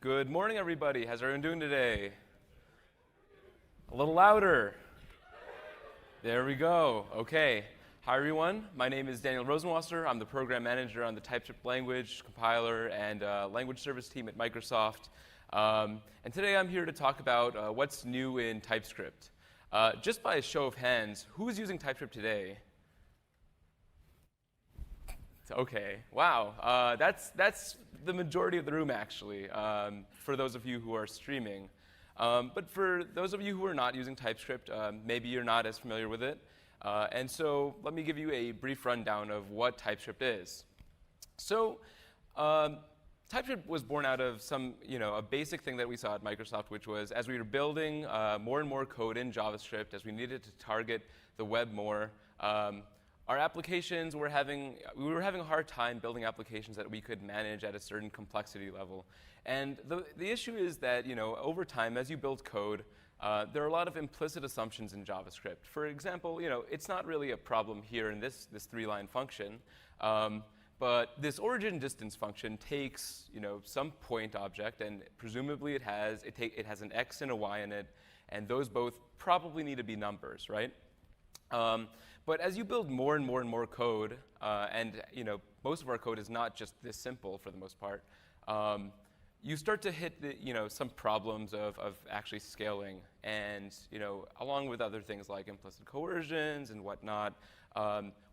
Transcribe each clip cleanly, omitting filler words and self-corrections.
Good morning, everybody. How's everyone doing today? A little louder. There we go. Okay. Hi, everyone. My name is Daniel Rosenwasser. I'm the program manager on the TypeScript language, compiler, and language service team at Microsoft. And today I'm here to talk about what's new in TypeScript. Just by a show of hands, who's using TypeScript today? Okay, wow. That's the majority of the room, actually, for those of you who are streaming. But for those of you who are not using TypeScript, maybe you're not as familiar with it. And so let me give you a brief rundown of what TypeScript is. So TypeScript was born out of a basic thing that we saw at Microsoft, which was as we were building more and more code in JavaScript, as we needed to target the web more, our applications we were having a hard time building applications that we could manage at a certain complexity level. And the issue is that over time, as you build code, there are a lot of implicit assumptions in JavaScript. For example, it's not really a problem here in this three-line function, but this origin distance function takes some point object, and presumably it has an x and a y in it, and those both probably need to be numbers, right? But as you build more and more and more code, and most of our code is not just this simple for the most part, you start to hit some problems of actually scaling, and along with other things like implicit coercions and whatnot,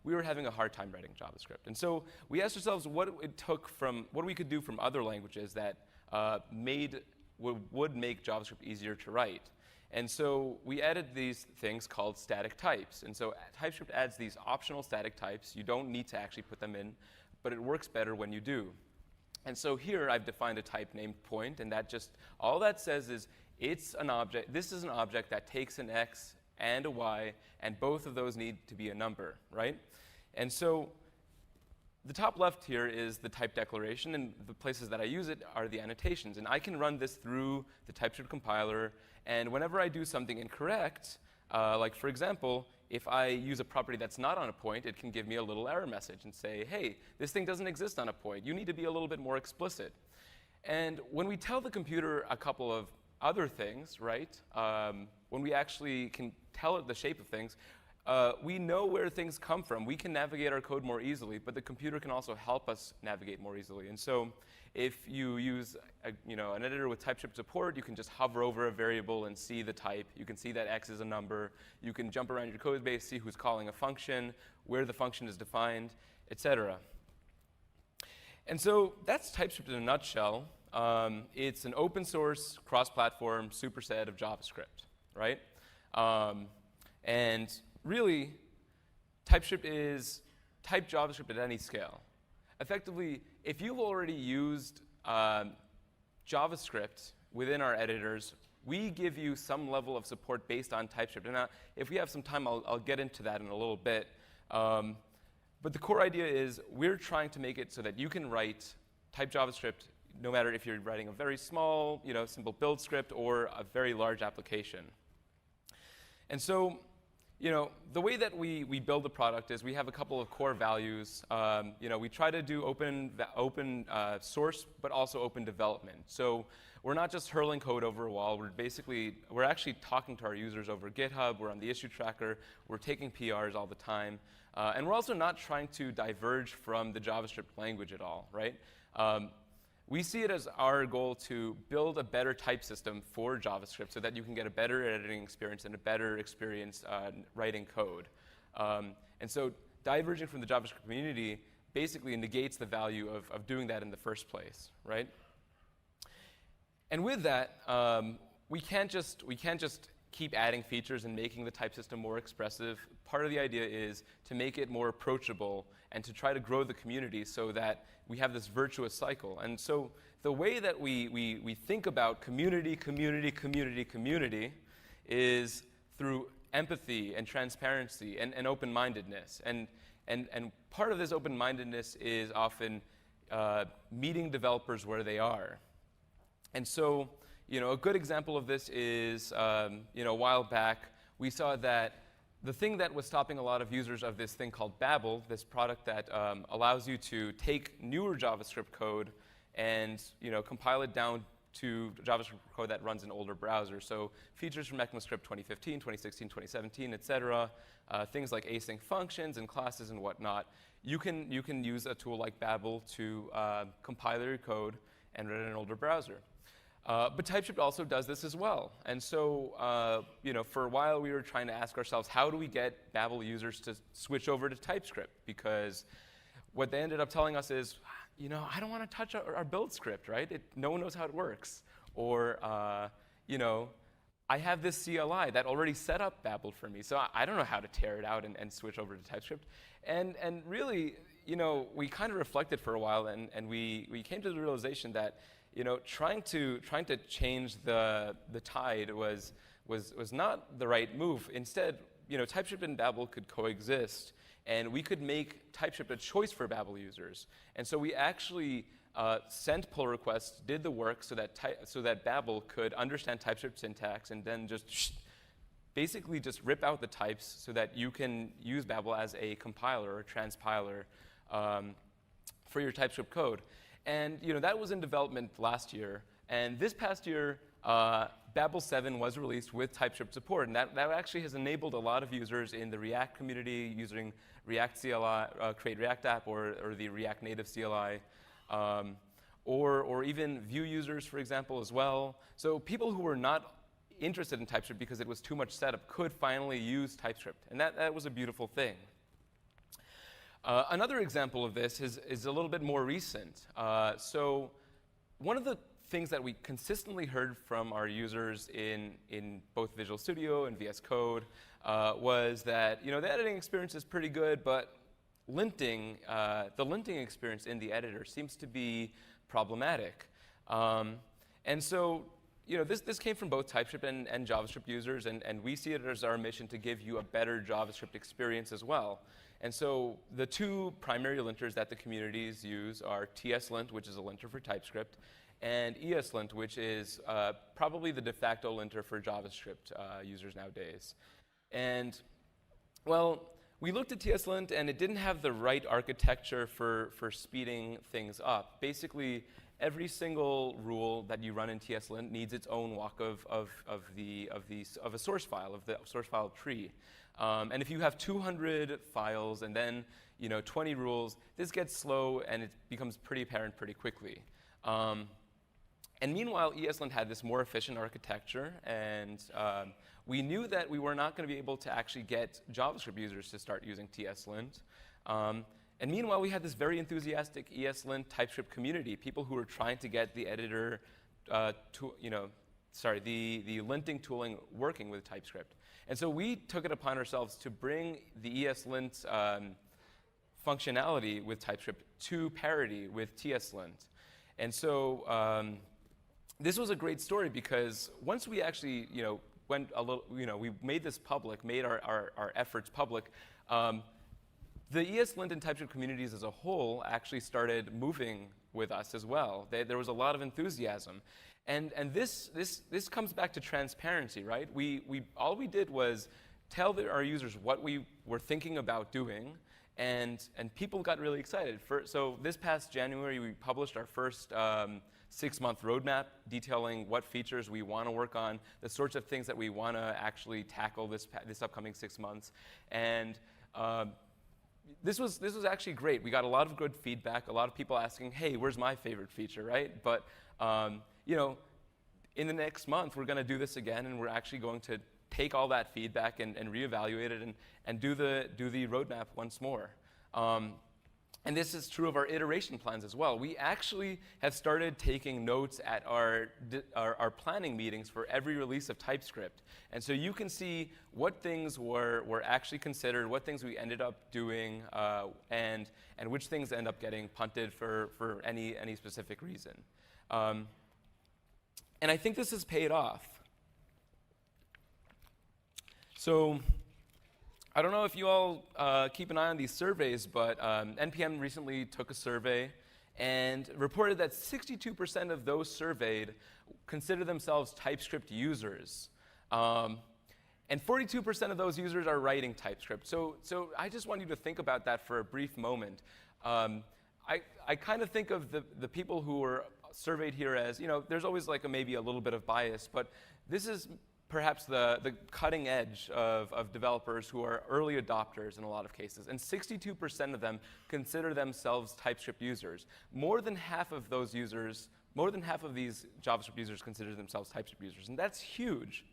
we were having a hard time writing JavaScript. And so we asked ourselves what we could do from other languages that would make JavaScript easier to write. And so we added these things called static types. And so TypeScript adds these optional static types. You don't need to actually put them in, but it works better when you do. And so here I've defined a type named point, and all that says is it's an object. This is an object that takes an x and a y, and both of those need to be a number, right? And so the top left here is the type declaration, and the places that I use it are the annotations. And I can run this through the TypeScript compiler, and whenever I do something incorrect, like for example, if I use a property that's not on a point, it can give me a little error message and say, hey, this thing doesn't exist on a point. You need to be a little bit more explicit. And when we tell the computer a couple of other things, right, when we actually can tell it the shape of things, we know where things come from. We can navigate our code more easily, but the computer can also help us navigate more easily. And so if you use an editor with TypeScript support, you can just hover over a variable and see the type. You can see that x is a number. You can jump around your code base, see who's calling a function, where the function is defined, etc. And so that's TypeScript in a nutshell. It's an open source, cross-platform superset of JavaScript, right? And really, TypeScript is type JavaScript at any scale. Effectively, if you've already used JavaScript within our editors, we give you some level of support based on TypeScript. And now, if we have some time, I'll get into that in a little bit. But the core idea is we're trying to make it so that you can write type JavaScript no matter if you're writing a very small, simple build script or a very large application. And so, the way that we build the product is we have a couple of core values. We try to do open source, but also open development. So we're not just hurling code over a wall. We're actually talking to our users over GitHub. We're on the issue tracker. We're taking PRs all the time. And we're also not trying to diverge from the JavaScript language at all, right? We see it as our goal to build a better type system for JavaScript so that you can get a better editing experience and a better experience writing code. And so diverging from the JavaScript community basically negates the value of doing that in the first place, right? And with that, we can't just keep adding features and making the type system more expressive. Part of the idea is to make it more approachable and to try to grow the community so that we have this virtuous cycle. And so the way that we think about community is through empathy and transparency and open-mindedness. And part of this open-mindedness is often meeting developers where they are. And so a good example of this is a while back, we saw that the thing that was stopping a lot of users of this thing called Babel, this product that allows you to take newer JavaScript code and compile it down to JavaScript code that runs in older browsers. So features from ECMAScript 2015, 2016, 2017, et cetera, things like async functions and classes and whatnot. You can use a tool like Babel to compile your code and run it in an older browser. But TypeScript also does this as well. And so, for a while we were trying to ask ourselves, how do we get Babel users to switch over to TypeScript? Because what they ended up telling us is, I don't want to touch our build script, right? No one knows how it works. Or, I have this CLI that already set up Babel for me, so I don't know how to tear it out and switch over to TypeScript. And really, we kind of reflected for a while, and we came to the realization that, trying to change the tide was not the right move. Instead, TypeScript and Babel could coexist, and we could make TypeScript a choice for Babel users. And so we actually sent pull requests, did the work so that Babel could understand TypeScript syntax, and then basically just rip out the types so that you can use Babel as a compiler or transpiler for your TypeScript code. And that was in development last year. And this past year, Babel 7 was released with TypeScript support. And that actually has enabled a lot of users in the React community using React CLI, Create React App, or the React Native CLI, or even Vue users, for example, as well. So people who were not interested in TypeScript because it was too much setup could finally use TypeScript. And that was a beautiful thing. Another example of this is a little bit more recent. So one of the things that we consistently heard from our users in both Visual Studio and VS Code was that the editing experience is pretty good, but linting, the linting experience in the editor seems to be problematic. And so this came from both TypeScript and JavaScript users, and we see it as our mission to give you a better JavaScript experience as well. And so the two primary linters that the communities use are TSLint, which is a linter for TypeScript, and ESLint, which is probably the de facto linter for JavaScript users nowadays. And, well, we looked at TSLint, and it didn't have the right architecture for speeding things up. Basically, every single rule that you run in TSLint needs its own walk of a source file, of the source file tree. And if you have 200 files and then 20 rules, this gets slow and it becomes pretty apparent pretty quickly. And meanwhile, ESLint had this more efficient architecture, and we knew that we were not going to be able to actually get JavaScript users to start using TSLint. And meanwhile, we had this very enthusiastic ESLint TypeScript community, people who were trying to get the editor, the linting tooling working with TypeScript. And so we took it upon ourselves to bring the ESLint functionality with TypeScript to parity with TSLint. And so this was a great story because once we actually, went a little, we made this public, made our efforts public, the ESLint and TypeScript communities as a whole actually started moving with us as well. There was a lot of enthusiasm. And this comes back to transparency, right? All we did was tell our users what we were thinking about doing, and people got really excited. So this past January, we published our first 6-month roadmap detailing what features we want to work on, the sorts of things that we want to actually tackle this upcoming 6 months. And this was actually great. We got a lot of good feedback, a lot of people asking, hey, where's my favorite feature, right? But in the next month, we're going to do this again, and we're actually going to take all that feedback and reevaluate it and do the roadmap once more. And this is true of our iteration plans as well. We actually have started taking notes at our planning meetings for every release of TypeScript. And so you can see what things were actually considered, what things we ended up doing, and which things end up getting punted for any specific reason. And I think this has paid off. So I don't know if you all keep an eye on these surveys, but NPM recently took a survey and reported that 62% of those surveyed consider themselves TypeScript users. And 42% of those users are writing TypeScript. So I just want you to think about that for a brief moment. I kind of think of the people who are surveyed here as, there's always like maybe a little bit of bias, but this is perhaps the cutting edge of developers who are early adopters in a lot of cases. And 62% of them consider themselves TypeScript users. More than half of these JavaScript users consider themselves TypeScript users, and that's huge.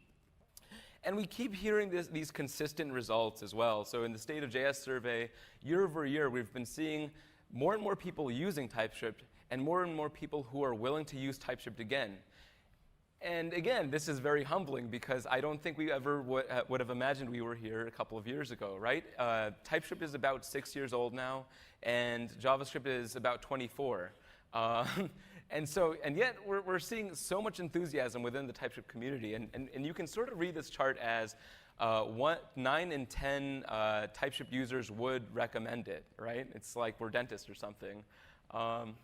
And we keep hearing these consistent results as well. So in the State of JS survey, year over year, we've been seeing more and more people using TypeScript and more people who are willing to use TypeScript again. And again, this is very humbling because I don't think we ever would have imagined we were here a couple of years ago, right? TypeScript is about 6 years old now, and JavaScript is about 24. And yet we're seeing so much enthusiasm within the TypeScript community. And you can sort of read this chart as 9 in 10 TypeScript users would recommend it, right? It's like we're dentists or something. And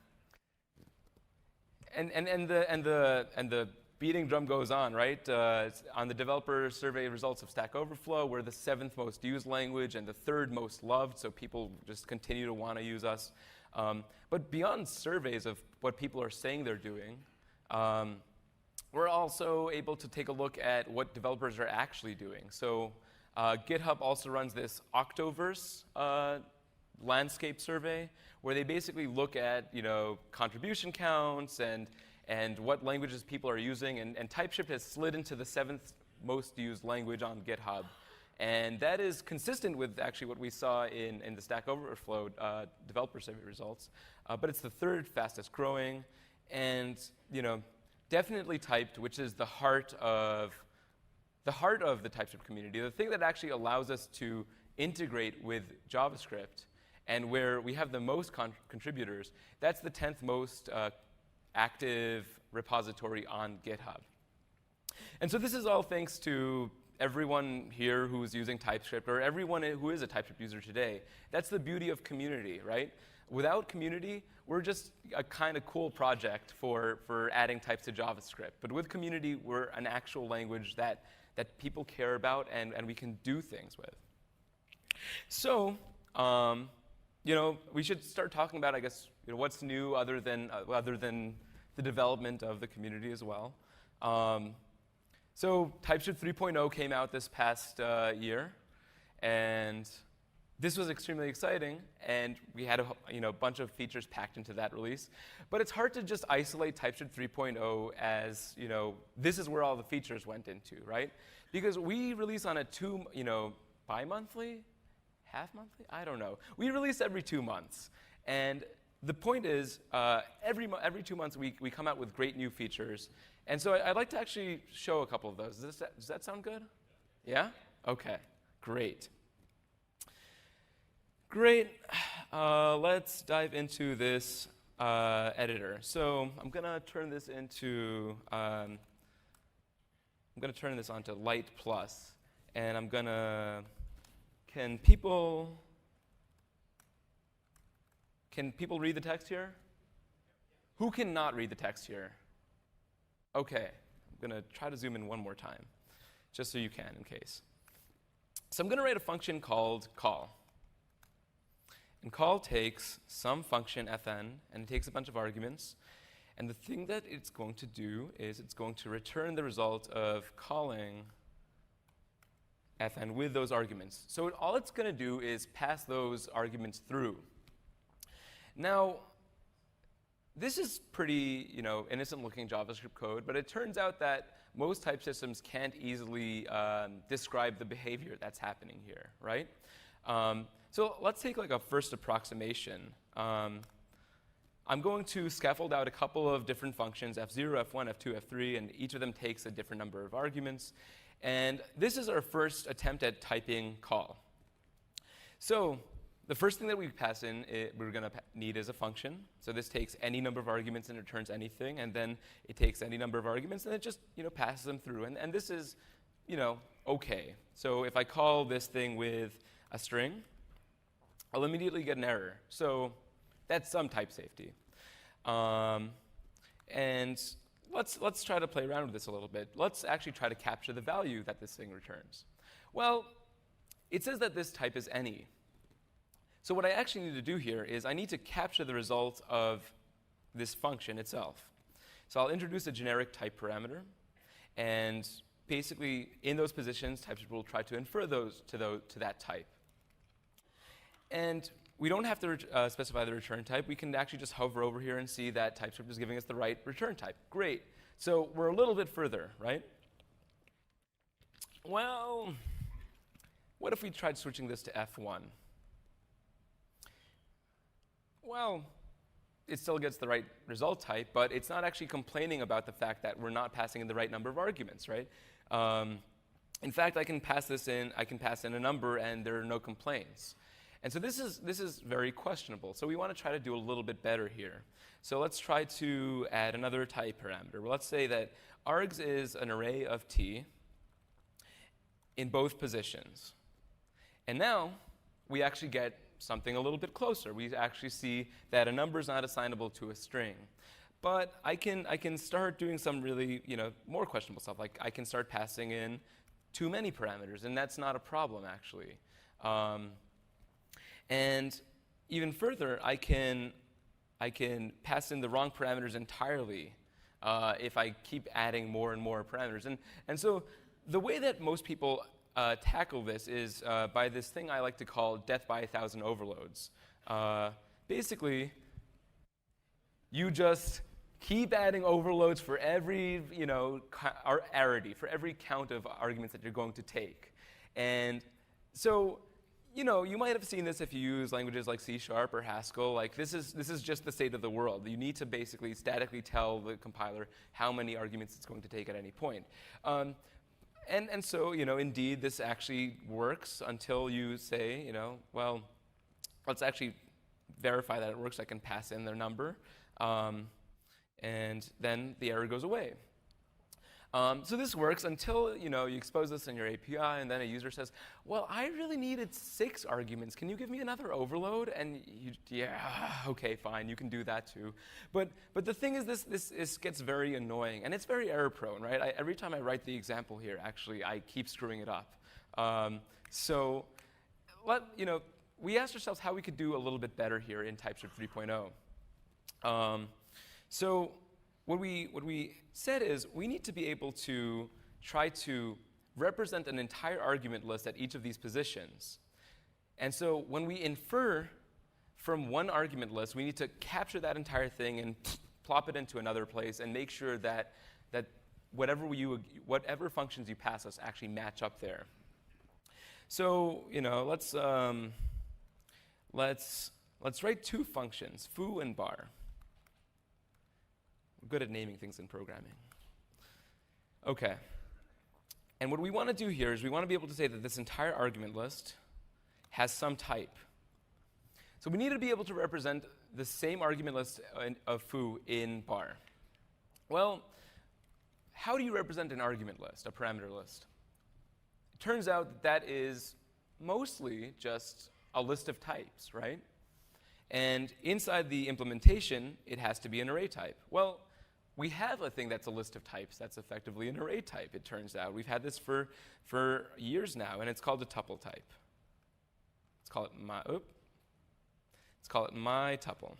the beating drum goes on, right? On the developer survey results of Stack Overflow, we're the 7th most used language and the 3rd most loved, so people just continue to want to use us. But beyond surveys of what people are saying they're doing, we're also able to take a look at what developers are actually doing. So GitHub also runs this Octoverse landscape survey, where they basically look at contribution counts and what languages people are using. And TypeScript has slid into the 7th most used language on GitHub. And that is consistent with actually what we saw in the Stack Overflow developer survey results. But it's the 3rd fastest growing. And definitely typed, which is the heart of the TypeScript community, the thing that actually allows us to integrate with JavaScript and where we have the most contributors, that's the 10th most active repository on GitHub. And so this is all thanks to everyone here who's using TypeScript, or everyone who is a TypeScript user today. That's the beauty of community, right? Without community, we're just a kind of cool project for adding types to JavaScript. But with community, we're an actual language that people care about and we can do things with. So, we should start talking about, I guess, what's new other than the development of the community as well. So TypeScript 3.0 came out this past year, and this was extremely exciting, and we had a bunch of features packed into that release. But it's hard to just isolate TypeScript 3.0 as this is where all the features went into, right? Because we release on a bi-monthly, half-monthly, I don't know. We release every 2 months, and the point is every 2 months we come out with great new features. And so I'd like to actually show a couple of those. Does that sound good? Yeah? OK, great. Great. Let's dive into this editor. So I'm going to turn this into onto Light Plus, and I'm going to can people read the text here? Who cannot read the text here? OK, I'm going to try to zoom in one more time, just so you can in case. So I'm going to write a function called call. And call takes some function fn, and it takes a bunch of arguments. And the thing that it's going to do is it's going to return the result of calling fn with those arguments. So all it's going to do is pass those arguments through. Now, this is pretty innocent-looking JavaScript code, but it turns out that most type systems can't easily describe the behavior that's happening here, right? So let's take like a first approximation. I'm going to scaffold out a couple of different functions, f0, f1, f2, f3, and each of them takes a different number of arguments. And this is our first attempt at typing call. So the first thing that we pass in, we're going to need is a function. So this takes any number of arguments and returns anything. And then it takes any number of arguments, and it just passes them through. And this is OK. So if I call this thing with a string, I'll immediately get an error. So that's some type safety. And let's try to play around with this a little bit. Let's actually try to capture the value that this thing returns. Well, it says that this type is any. So what I actually need to do here is I need to capture the result of this function itself. So I'll introduce a generic type parameter, and basically in those positions, TypeScript will try to infer those to that type. And we don't have to specify the return type. We can actually just hover over here and see that TypeScript is giving us the right return type. Great. So we're a little bit further, right? Well, what if we tried switching this to F1? Well, it still gets the right result type, but it's not actually complaining about the fact that we're not passing in the right number of arguments, right? In fact, I can pass in a number, and there are no complaints. And so this is very questionable. So we want to try to do a little bit better here. So let's try to add another type parameter. Well, let's say that args is an array of t in both positions. And now we actually get something a little bit closer. We actually see that a number is not assignable to a string. But I can start doing some really more questionable stuff. Like I can start passing in too many parameters, and that's not a problem actually. And even further, I can pass in the wrong parameters entirely if I keep adding more and more parameters. And so the way that most people tackle this is by this thing I like to call death by 1,000 overloads. Basically, you just keep adding overloads for every arity, for every count of arguments that you're going to take. And so you might have seen this if you use languages like C# or Haskell. Like this is just the state of the world. You need to basically statically tell the compiler how many arguments it's going to take at any point. And so indeed this actually works until you say well, let's actually verify that it works. I can pass in their number, and then the error goes away. So this works until you expose this in your API, and then a user says, well, I really needed 6 arguments. Can you give me another overload? And yeah, okay, fine, you can do that too. But the thing is, this gets very annoying, and it's very error prone, right? Every time I write the example here, actually, I keep screwing it up. So we asked ourselves how we could do a little bit better here in TypeScript 3.0. So what we said is we need to be able to try to represent an entire argument list at each of these positions. And so when we infer from one argument list, we need to capture that entire thing and plop it into another place and make sure that whatever functions you pass us actually match up there. So let's write 2 functions, foo and bar. Good at naming things in programming. Okay. And what we want to do here is we want to be able to say that this entire argument list has some type. So we need to be able to represent the same argument list of foo in bar. Well, how do you represent an argument list, a parameter list? It turns out that is mostly just a list of types, right? And inside the implementation, it has to be an array type. Well, we have a thing that's a list of types that's effectively an array type, it turns out. We've had this for years now, and it's called a tuple type. Let's call it my tuple.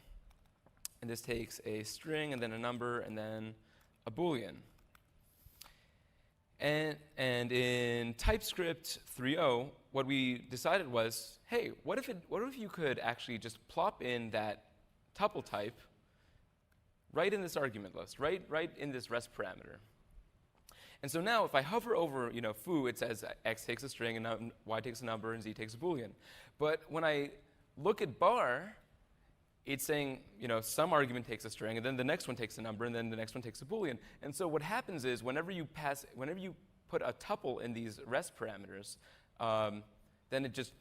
And this takes a string, and then a number, and then a Boolean. And in TypeScript 3.0, what we decided was, hey, what if you could actually just plop in that tuple type right in this argument list, right in this rest parameter. And so now if I hover over foo, it says x takes a string, and y takes a number, and z takes a Boolean. But when I look at bar, it's saying some argument takes a string, and then the next one takes a number, and then the next one takes a Boolean. And so what happens is whenever you put a tuple in these rest parameters, then it just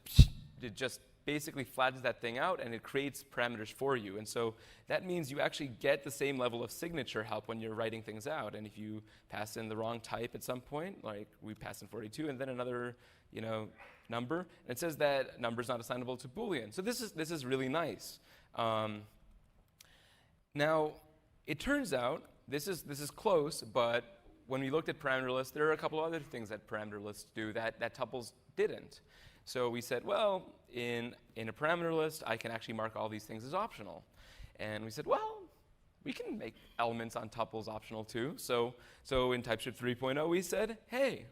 basically flattens that thing out, and it creates parameters for you. And so that means you actually get the same level of signature help when you're writing things out. And if you pass in the wrong type at some point, like we pass in 42 and then another number, and it says that number is not assignable to Boolean. So this is really nice. Now, it turns out this is close, but when we looked at parameter lists, there are a couple other things that parameter lists do that tuples didn't. So we said, well, in a parameter list, I can actually mark all these things as optional. And we said, well, we can make elements on tuples optional too. So in TypeScript 3.0, we said, hey,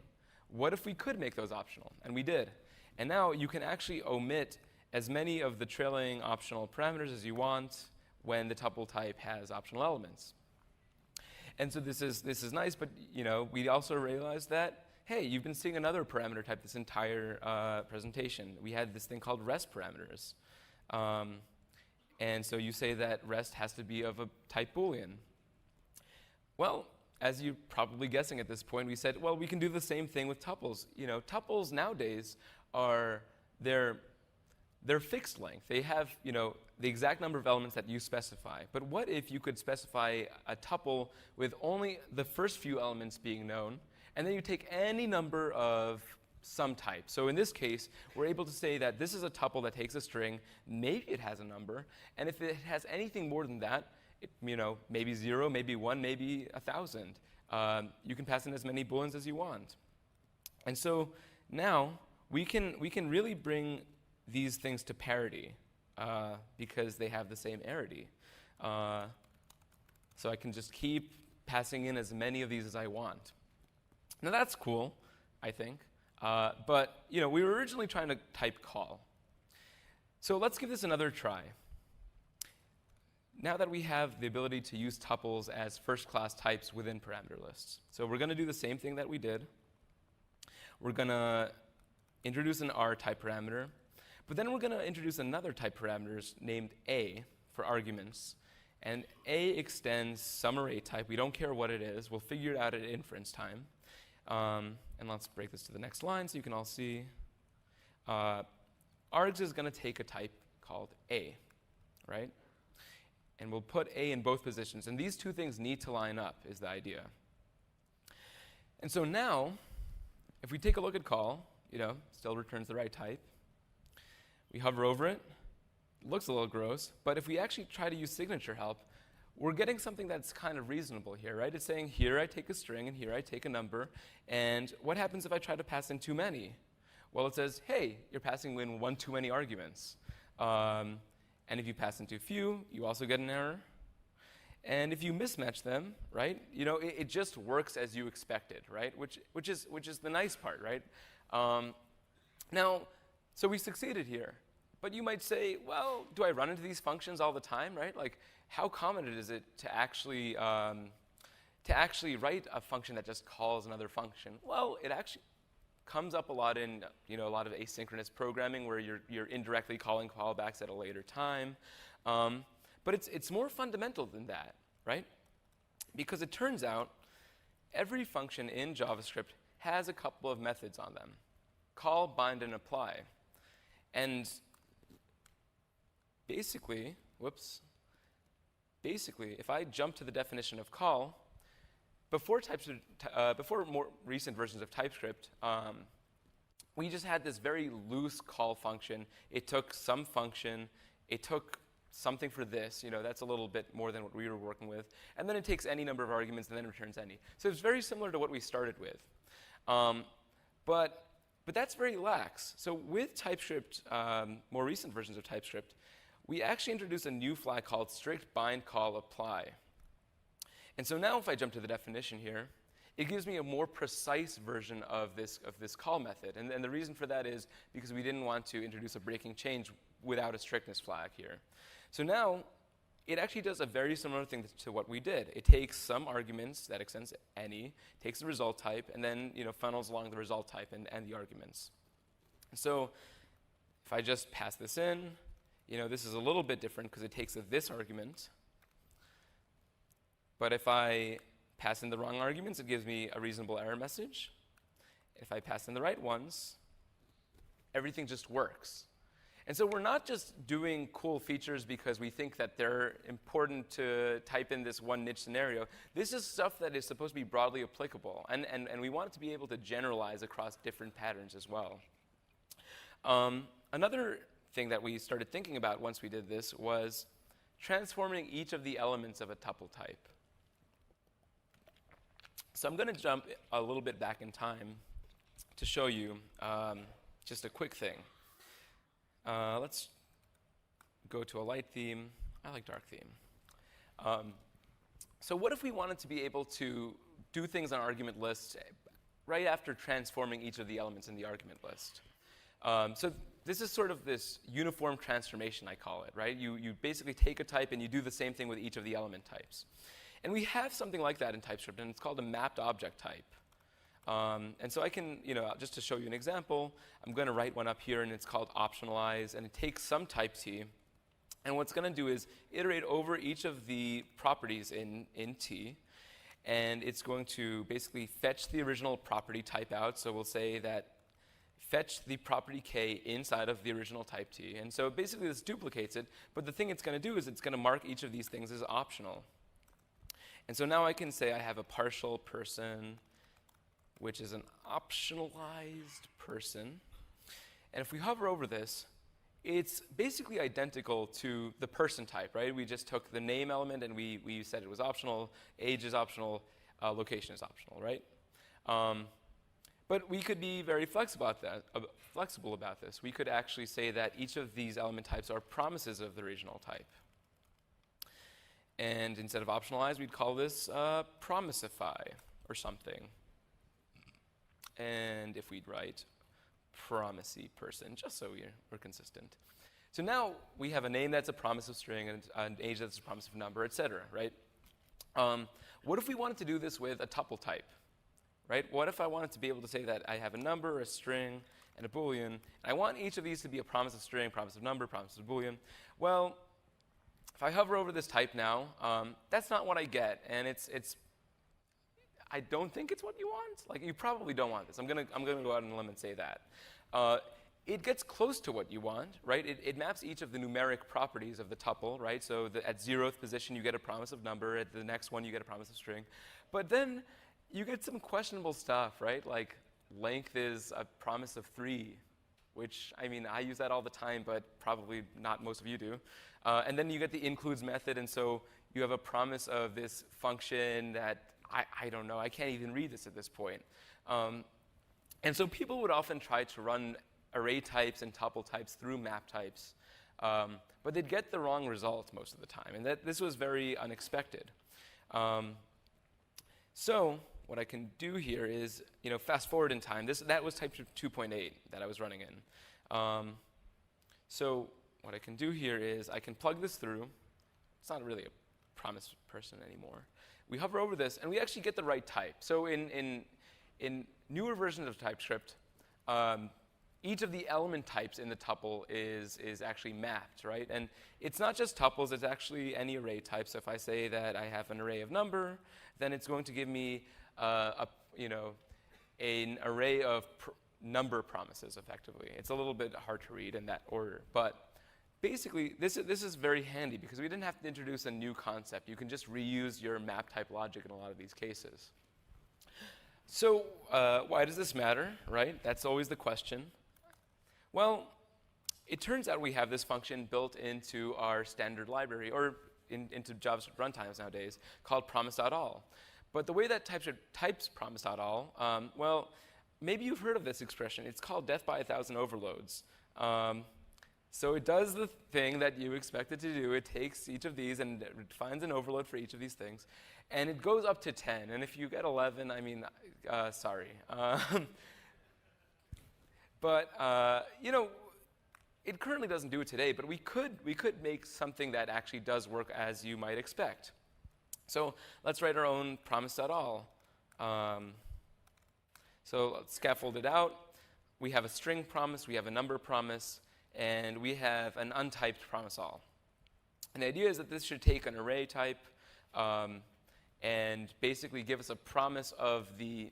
what if we could make those optional? And we did. And now you can actually omit as many of the trailing optional parameters as you want when the tuple type has optional elements. And so this is nice, but we also realized that, hey, you've been seeing another parameter type this entire presentation. We had this thing called rest parameters. And so you say that rest has to be of a type Boolean. Well, as you're probably guessing at this point, we said, well, we can do the same thing with tuples. Tuples nowadays they're fixed length. They have, the exact number of elements that you specify. But what if you could specify a tuple with only the first few elements being known, and then you take any number of some type? So in this case, we're able to say that this is a tuple that takes a string, maybe it has a number, and if it has anything more than that, maybe 0, maybe 1, maybe 1,000. You can pass in as many booleans as you want. And so now we can really bring these things to parity because they have the same arity. So I can just keep passing in as many of these as I want. Now that's cool, I think. But we were originally trying to type call. So let's give this another try. Now that we have the ability to use tuples as first-class types within parameter lists. So we're going to do the same thing that we did. We're going to introduce an R type parameter, but then we're going to introduce another type parameters named A for arguments. And A extends some array type. We don't care what it is. We'll figure it out at inference time. And let's break this to the next line so you can all see. Args is going to take a type called A, right? And we'll put A in both positions. And these two things need to line up, is the idea. And so now, if we take a look at call, still returns the right type. We hover over it. It looks a little gross. But if we actually try to use signature help, we're getting something that's kind of reasonable here, right? It's saying here I take a string and here I take a number. And what happens if I try to pass in too many? Well, it says, hey, you're passing in one too many arguments. And if you pass in too few, you also get an error. And if you mismatch them, right, it just works as you expected, right? Which is the nice part, right? Now, so we succeeded here. But you might say, well, do I run into these functions all the time, right? Like, how common is it to actually write a function that just calls another function? Well, it actually comes up a lot in a lot of asynchronous programming where you're indirectly calling callbacks at a later time. But it's more fundamental than that, right? Because it turns out every function in JavaScript has a couple of methods on them: call, bind, and apply. And basically, if I jump to the definition of call, before more recent versions of TypeScript, we just had this very loose call function. It took some function, it took something for this, that's a little bit more than what we were working with, and then it takes any number of arguments and then returns any. So it's very similar to what we started with. But that's very lax. So with TypeScript, more recent versions of TypeScript, we actually introduced a new flag called strict bind call apply. And so now if I jump to the definition here, it gives me a more precise version of this call method. And the reason for that is because we didn't want to introduce a breaking change without a strictness flag here. So now it actually does a very similar thing to what we did. It takes some arguments that extends any, takes the result type, and then funnels along the result type and the arguments. So if I just pass this in, this is a little bit different because it takes this argument. But if I pass in the wrong arguments, it gives me a reasonable error message. If I pass in the right ones, everything just works. And so we're not just doing cool features because we think that they're important to type in this one niche scenario. This is stuff that is supposed to be broadly applicable. And we want it to be able to generalize across different patterns as well. Another thing that we started thinking about once we did this was transforming each of the elements of a tuple type. So I'm going to jump a little bit back in time to show you just a quick thing. Let's go to a light theme. I like dark theme. So what if we wanted to be able to do things on argument lists right after transforming each of the elements in the argument list? So this is sort of this uniform transformation, I call it, right? You basically take a type and you do the same thing with each of the element types. And we have something like that in TypeScript, and it's called a mapped object type. And so I can, just to show you an example, I'm going to write one up here, and it's called optionalize, and it takes some type T. And what's going to do is iterate over each of the properties in T, and it's going to basically fetch the original property type out. So we'll say that fetch the property K inside of the original type T. And so basically this duplicates it, but the thing it's going to do is it's going to mark each of these things as optional. And so now I can say I have a partial person, which is an optionalized person. And if we hover over this, it's basically identical to the person type, right? We just took the name element and we said it was optional, age is optional, location is optional, right? But we could be very flexible about this. We could actually say that each of these element types are promises of the regional type. And instead of optionalize, we'd call this promisify or something. And if we'd write promisey person, just so we're consistent. So now we have a name that's a promise of string and an age that's a promise of number, et cetera, right? What if we wanted to do this with a tuple type, right? What if I wanted to be able to say that I have a number, a string, and a Boolean, and I want each of these to be a promise of string, promise of number, promise of Boolean? Well, if I hover over this type now, that's not what I get, and I don't think it's what you want. Like, you probably don't want this. I'm gonna go out on a limb and say that. It gets close to what you want, right? It maps each of the numeric properties of the tuple, right? So at 0th position, you get a promise of number. At the next one, you get a promise of string. But then you get some questionable stuff, right? Like length is a promise of 3, which, I mean, I use that all the time, but probably not most of you do. And then you get the includes method, and so you have a promise of this function that I don't know. I can't even read this at this point. And so people would often try to run array types and tuple types through map types, but they'd get the wrong result most of the time, and this was very unexpected. So what I can do here is, fast forward in time. That was TypeScript 2.8 that I was running in. So what I can do here is I can plug this through. It's not really a promise person anymore. We hover over this, and we actually get the right type. So in newer versions of TypeScript, each of the element types in the tuple is actually mapped, right? And it's not just tuples, it's actually any array type. So if I say that I have an array of number, then it's going to give me an array of number promises, effectively. It's a little bit hard to read in that order. But basically, this is very handy because we didn't have to introduce a new concept. You can just reuse your map type logic in a lot of these cases. So why does this matter, right? That's always the question. Well, it turns out we have this function built into our standard library, or into JavaScript runtimes nowadays, called promise.all. But the way that TypeScript types promise.all, well, maybe you've heard of this expression. It's called death by 1,000 overloads. So it does the thing that you expect it to do. It takes each of these and it finds an overload for each of these things. And it goes up to 10. And if you get 11, I mean, sorry. But it currently doesn't do it today, but we could make something that actually does work as you might expect. So let's write our own promise.all. So let's scaffold it out. We have a string promise, we have a number promise, and we have an untyped promise.all. And the idea is that this should take an array type and basically give us a promise of the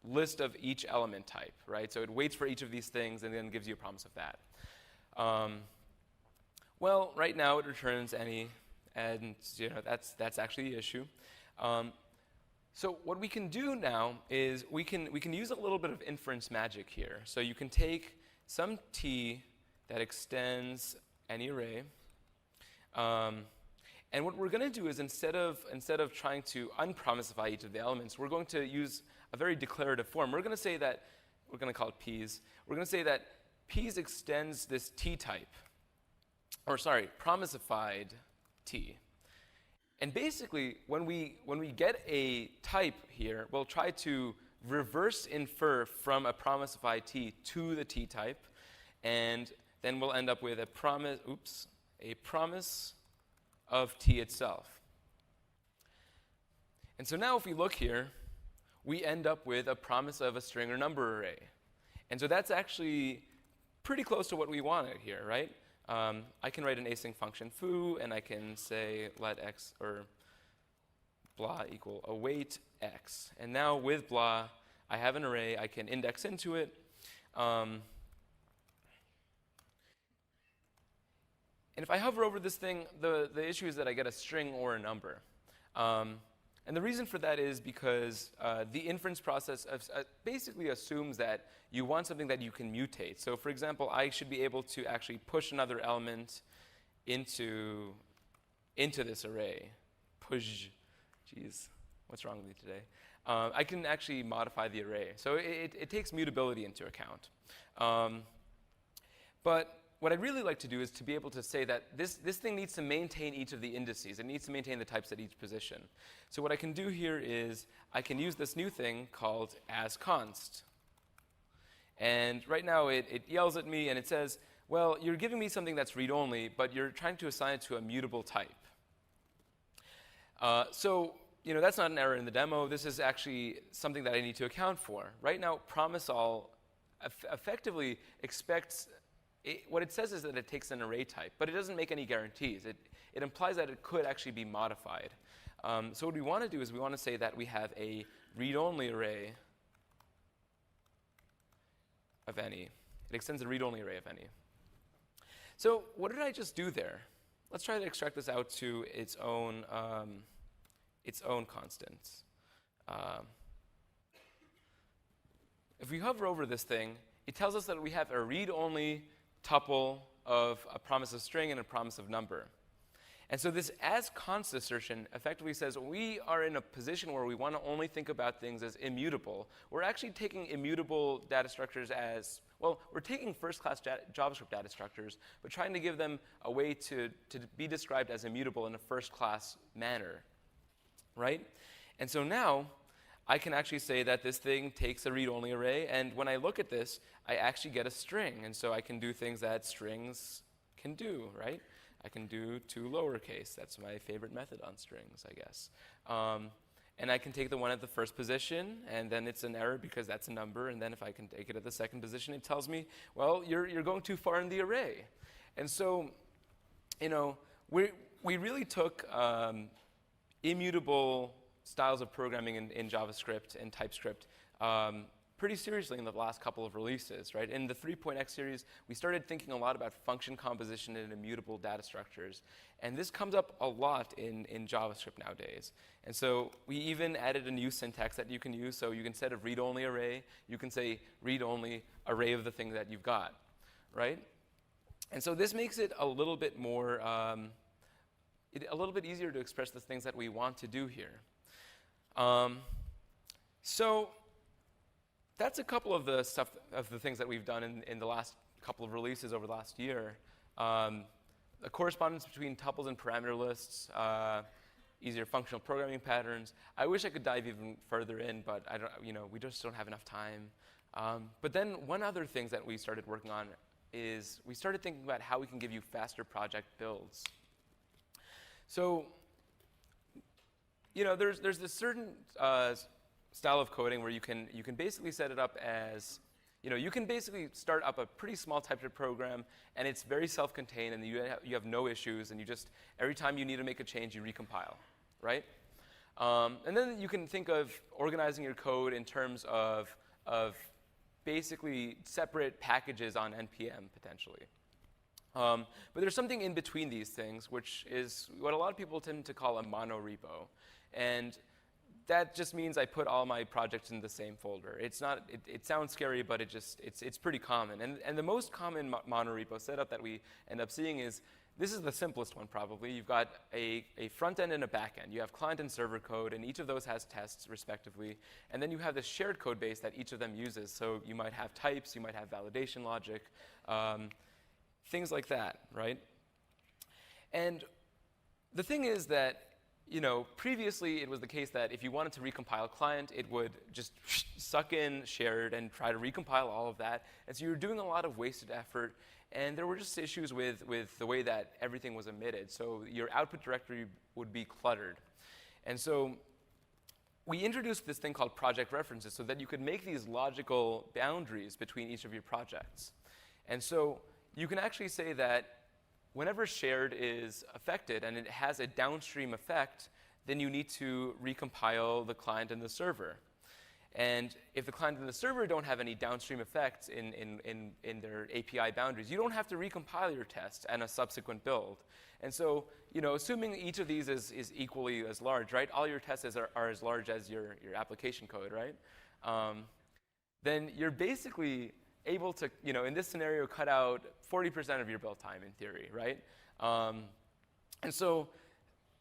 list of each element type, right? So it waits for each of these things and then gives you a promise of that. Well, right now it returns any, and that's actually the issue. So what we can do now is we can use a little bit of inference magic here. So you can take some t that extends any array, and what we're going to do is instead of trying to unpromisify each of the elements, we're going to use a very declarative form. We're going to say that, we're going to call it P's. We're going to say that P's extends this t type, or sorry, promisified t. And basically, when we get a type here, we'll try to reverse infer from a promise of IT to the T type, and then we'll end up with a promise of T itself. And so now if we look here, we end up with a promise of a string or number array. And so that's actually pretty close to what we wanted here, right? I can write an async function foo, and I can say let x or blah equal await x. And now with blah, I have an array. I can index into it. And if I hover over this thing, the issue is that I get a string or a number. And the reason for that is because the inference process basically assumes that you want something that you can mutate. So for example, I should be able to actually push another element into this array. Push. Jeez, what's wrong with me today? I can actually modify the array. So it takes mutability into account. But what I'd really like to do is to be able to say that this thing needs to maintain each of the indices. It needs to maintain the types at each position. So what I can do here is I can use this new thing called asConst. And right now it yells at me and it says, well, you're giving me something that's read-only, but you're trying to assign it to a mutable type. So that's not an error in the demo. This is actually something that I need to account for. Right now, promise all effectively expects what it says is that it takes an array type, but it doesn't make any guarantees. It implies that it could actually be modified. So what we want to do is we want to say that we have a read-only array of any. It extends a read-only array of any. So what did I just do there? Let's try to extract this out to its own constants. If we hover over this thing, it tells us that we have a read-only tuple of a promise of string and a promise of number. And so this asConst assertion effectively says we are in a position where we want to only think about things as immutable. We're actually taking immutable data structures as, well, we're taking first-class JavaScript data structures, but trying to give them a way to be described as immutable in a first-class manner, right? And so now I can actually say that this thing takes a read-only array, and when I look at this, I actually get a string. And so I can do things that strings can do, right? I can do to lowercase. That's my favorite method on strings, I guess. And I can take the one at the first position, and then it's an error because that's a number. And then if I can take it at the second position, it tells me, well, you're going too far in the array. And so, we really took immutable styles of programming in JavaScript and TypeScript pretty seriously in the last couple of releases, right? In the 3.x series, we started thinking a lot about function composition and immutable data structures. And this comes up a lot in JavaScript nowadays. And so we even added a new syntax that you can use. So you can set a read-only array. You can say read-only array of the thing that you've got, right? And so this makes it a little bit more, a little bit easier to express the things that we want to do here. So that's a couple of the things that we've done in the last couple of releases over the last year. The correspondence between tuples and parameter lists, easier functional programming patterns. I wish I could dive even further in, but we just don't have enough time. But then one other thing that we started working on is we started thinking about how we can give you faster project builds. So there's this certain style of coding where you can basically set it up as, you can basically start up a pretty small TypeScript program, and it's very self-contained, and you have no issues, and you just, every time you need to make a change, you recompile, right? And then you can think of organizing your code in terms of basically separate packages on NPM, potentially. But there's something in between these things, which is what a lot of people tend to call a monorepo. And that just means I put all my projects in the same folder. It's not, it sounds scary, but it's pretty common. And the most common monorepo setup that we end up seeing is, this is the simplest one probably. You've got a front end and a back end. You have client and server code, and each of those has tests respectively. And then you have this shared code base that each of them uses. So you might have types, you might have validation logic, things like that, right? And the thing is that previously it was the case that if you wanted to recompile client, it would just suck in shared and try to recompile all of that. And so you were doing a lot of wasted effort. And there were just issues with the way that everything was emitted. So your output directory would be cluttered. And so we introduced this thing called project references so that you could make these logical boundaries between each of your projects. And so you can actually say that whenever shared is affected and it has a downstream effect, then you need to recompile the client and the server. And if the client and the server don't have any downstream effects in their API boundaries, you don't have to recompile your test and a subsequent build. And so, assuming each of these is equally as large, right? All your tests are as large as your application code, right? Then you're basically able to, in this scenario, cut out 40% of your build time in theory, right? And so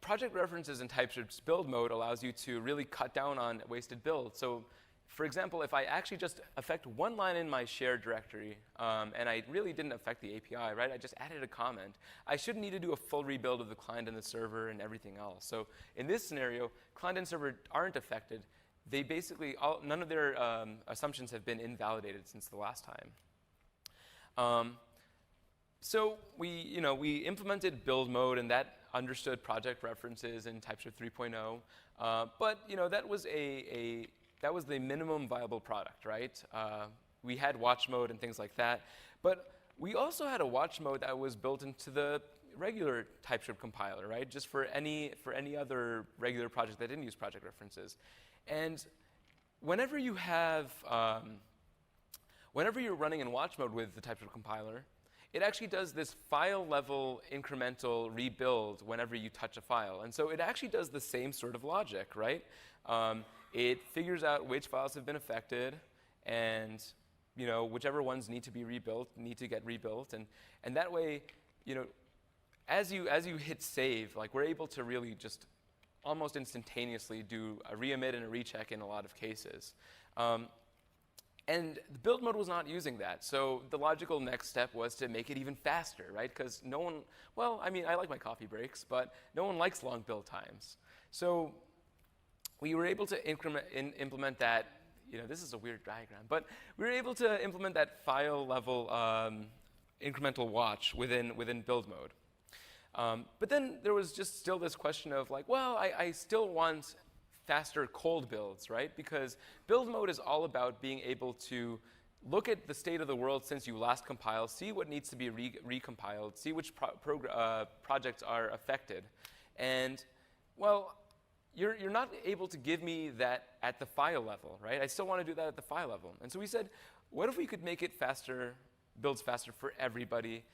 project references in TypeScript's build mode allows you to really cut down on wasted build. So for example, if I actually just affect one line in my shared directory, and I really didn't affect the API, right? I just added a comment. I shouldn't need to do a full rebuild of the client and the server and everything else. So in this scenario, client and server aren't affected. They basically, none of their assumptions have been invalidated since the last time. So we implemented build mode, and that understood project references in TypeScript 3.0. But that was the minimum viable product, right? We had watch mode and things like that. But we also had a watch mode that was built into the regular TypeScript compiler, right? Just for any other regular project that didn't use project references. And whenever you have, whenever you're running in watch mode with the TypeScript compiler, it actually does this file level incremental rebuild whenever you touch a file. And so it actually does the same sort of logic, right? It figures out which files have been affected, and whichever ones need to be rebuilt need to get rebuilt. And that way, as you hit save, like we're able to really just almost instantaneously do a re-emit and a recheck in a lot of cases. And the build mode was not using that. So the logical next step was to make it even faster, right? Because no one, well, I mean, I like my coffee breaks, but no one likes long build times. So we were able to implement that, this is a weird diagram, but we were able to implement that file level incremental watch within build mode. But then there was just still this question of like, well, I still want faster cold builds, right? Because build mode is all about being able to look at the state of the world since you last compiled, see what needs to be recompiled, see which projects are affected. And, well, you're not able to give me that at the file level, right? I still want to do that at the file level. And so we said, what if we could make it faster, builds faster for everybody,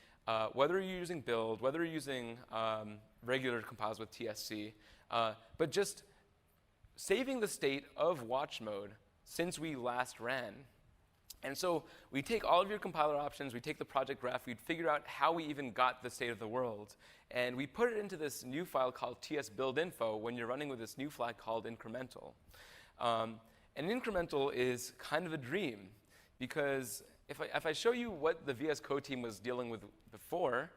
whether you're using build, whether you're using regular compiles with TSC, but just saving the state of watch mode since we last ran. And so we take all of your compiler options, we take the project graph, we'd figure out how we even got the state of the world, and we put it into this new file called tsbuildinfo when you're running with this new flag called incremental. And incremental is kind of a dream, because if I show you what the VS Code team was dealing with before,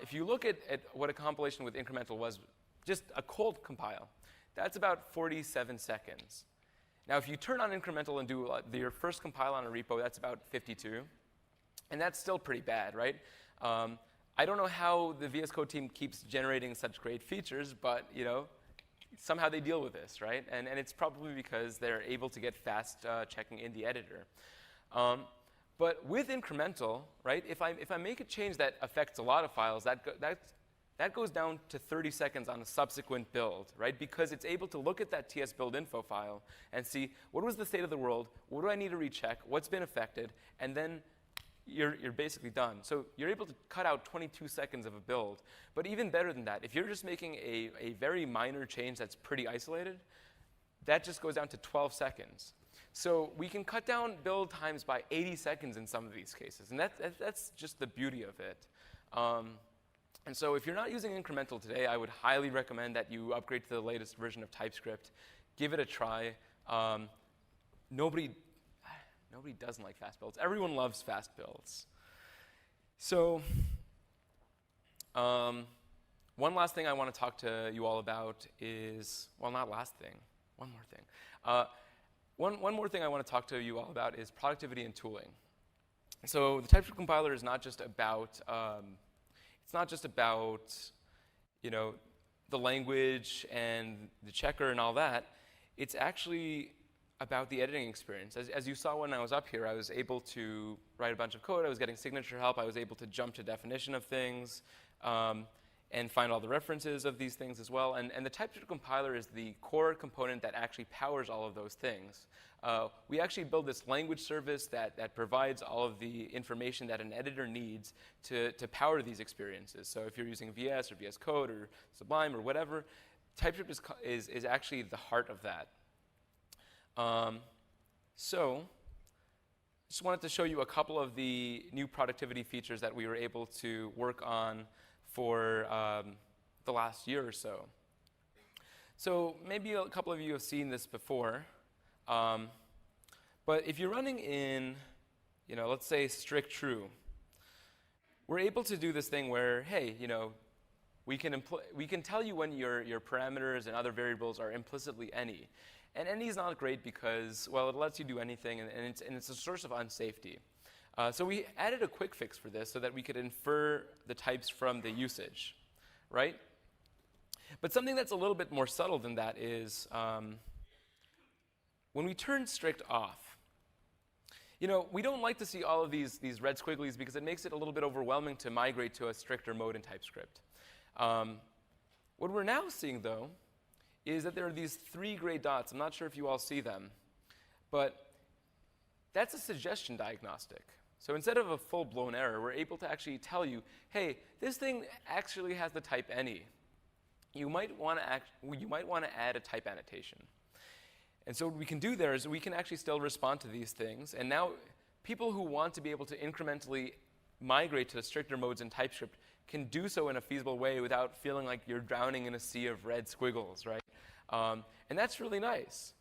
if you look at what a compilation with incremental was, just a cold compile, that's about 47 seconds. Now, if you turn on incremental and do your first compile on a repo, that's about 52. And that's still pretty bad, right? I don't know how the VS Code team keeps generating such great features, but somehow they deal with this, right? And it's probably because they're able to get fast checking in the editor. But with incremental, right, if I make a change that affects a lot of files, that goes down to 30 seconds on a subsequent build, right? Because it's able to look at that tsbuildinfo file and see what was the state of the world, what do I need to recheck, what's been affected, and then you're basically done. So you're able to cut out 22 seconds of a build. But even better than that, if you're just making a very minor change that's pretty isolated, that just goes down to 12 seconds. So we can cut down build times by 80 seconds in some of these cases. And that's just the beauty of it. And so if you're not using incremental today, I would highly recommend that you upgrade to the latest version of TypeScript. Give it a try. Nobody doesn't like fast builds. Everyone loves fast builds. So One last thing I want to talk to you all about is, well, not last thing, one more thing. One more thing I want to talk to you all about is productivity and tooling. So the TypeScript compiler is not just about, the language and the checker and all that. It's actually about the editing experience. As you saw when I was up here, I was able to write a bunch of code. I was getting signature help. I was able to jump to definition of things and find all the references of these things as well. And the TypeScript compiler is the core component that actually powers all of those things. We actually build this language service that provides all of the information that an editor needs to power these experiences. So if you're using VS or VS Code or Sublime or whatever, TypeScript is actually the heart of that. So just wanted to show you a couple of the new productivity features that we were able to work on for the last year or so. So maybe a couple of you have seen this before. But if you're running in, let's say strict true, we're able to do this thing where, hey, we can tell you when your parameters and other variables are implicitly any. And any is not great because, well, it lets you do anything, and it's a source of unsafety. So we added a quick fix for this so that we could infer the types from the usage, right? But something that's a little bit more subtle than that is when we turn strict off, we don't like to see all of these red squigglies because it makes it a little bit overwhelming to migrate to a stricter mode in TypeScript. What we're now seeing, though, is that there are these 3 gray dots. I'm not sure if you all see them, but that's a suggestion diagnostic. So instead of a full-blown error, we're able to actually tell you, hey, this thing actually has the type any. You might want to add a type annotation. And so what we can do there is we can actually still respond to these things. And now people who want to be able to incrementally migrate to stricter modes in TypeScript can do so in a feasible way without feeling like you're drowning in a sea of red squiggles, right? And that's really nice.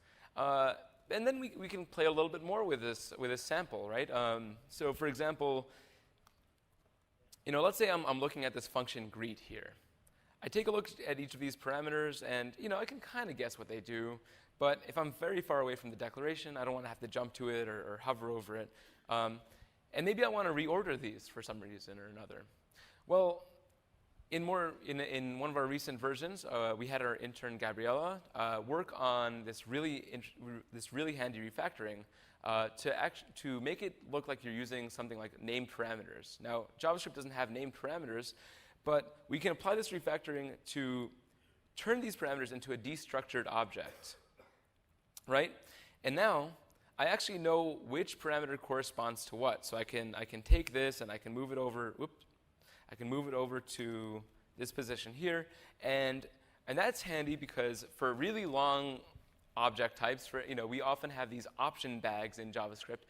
And then we can play a little bit more with this sample, right? So for example, let's say I'm looking at this function greet here. I take a look at each of these parameters, and I can kind of guess what they do. But if I'm very far away from the declaration, I don't want to have to jump to it or hover over it. And maybe I want to reorder these for some reason or another. Well, in one of our recent versions, we had our intern Gabriella work on this really handy refactoring to make it look like you're using something like named parameters. Now, JavaScript doesn't have named parameters, but we can apply this refactoring to turn these parameters into a destructured object, right? And now I actually know which parameter corresponds to what. So I can take this and I can move it over. Whoops. I can move it over to this position here, and that's handy because for really long object types, we often have these option bags in JavaScript.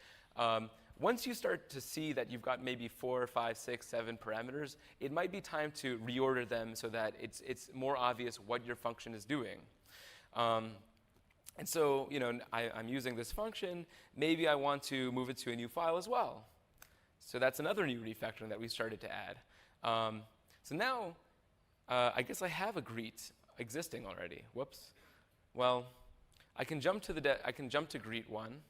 Once you start to see that you've got maybe 4, 5, 6, 7 parameters, it might be time to reorder them so that it's more obvious what your function is doing. And so, I'm using this function. Maybe I want to move it to a new file as well. So that's another new refactoring that we started to add. So now, I guess I have a greet existing already. Whoops. Well, I can jump to greet 1,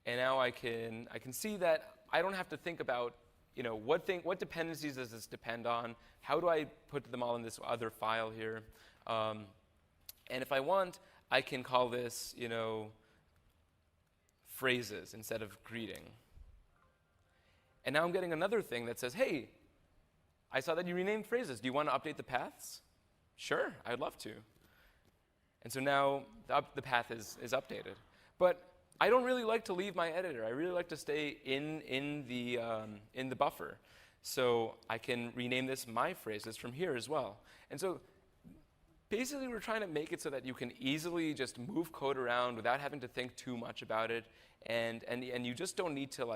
and now I can see that I don't have to think about what dependencies does this depend on? How do I put them all in this other file here? And if I want, I can call this phrases instead of greeting. And now I'm getting another thing that says, hey, I saw that you renamed phrases. Do you want to update the paths? Sure, I'd love to. And so now the path is updated. But I don't really like to leave my editor. I really like to stay in the buffer. So I can rename this my phrases from here as well. And so basically we're trying to make it so that you can easily just move code around without having to think too much about it. And you just don't need to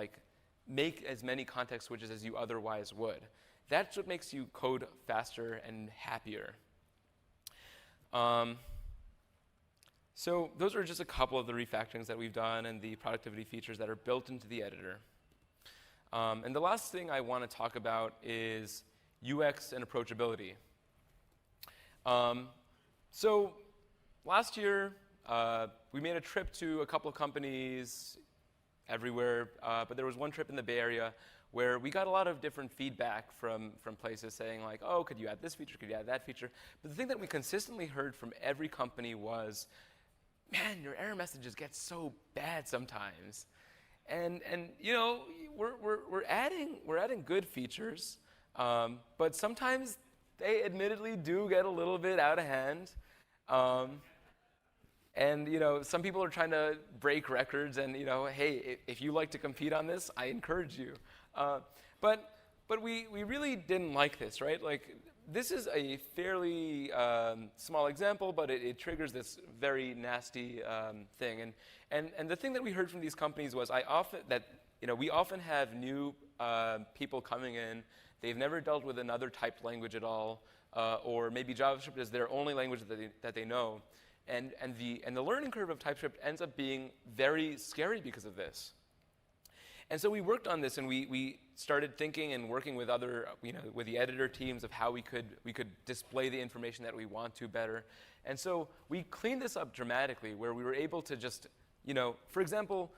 make as many context switches as you otherwise would. That's what makes you code faster and happier. So those are just a couple of the refactorings that we've done and the productivity features that are built into the editor. And the last thing I want to talk about is UX and approachability. Um, so last year, we made a trip to a couple of companies everywhere, but there was one trip in the Bay Area where we got a lot of different feedback from places saying like, oh, could you add this feature, could you add that feature? But the thing that we consistently heard from every company was, man, your error messages get so bad sometimes. And you know, we're adding good features, but sometimes they admittedly do get a little bit out of hand. And you know, some people are trying to break records, and you know, hey, if you like to compete on this, I encourage you. But we really didn't like this, right? Like, this is a fairly small example, but it triggers this very nasty thing. And the thing that we heard from these companies was we often have new people coming in. They've never dealt with another typed language at all, or maybe JavaScript is their only language that they know. And the learning curve of TypeScript ends up being very scary because of this. And so we worked on this, and we started thinking and working with with the editor teams of how we could display the information that we want to better. And so we cleaned this up dramatically, where we were able to just, for example,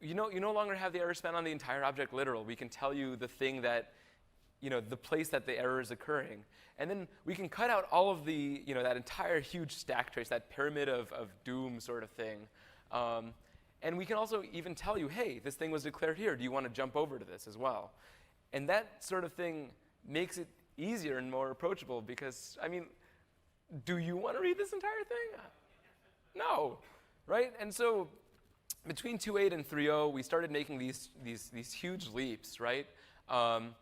you no longer have the error span on the entire object literal. We can tell you the thing that, the place that the error is occurring. And then we can cut out all of the, that entire huge stack trace, that pyramid of doom sort of thing. And we can also even tell you, hey, this thing was declared here. Do you want to jump over to this as well? And that sort of thing makes it easier and more approachable because, do you want to read this entire thing? No, right? And so between 2.8 and 3.0, we started making these huge leaps, right? And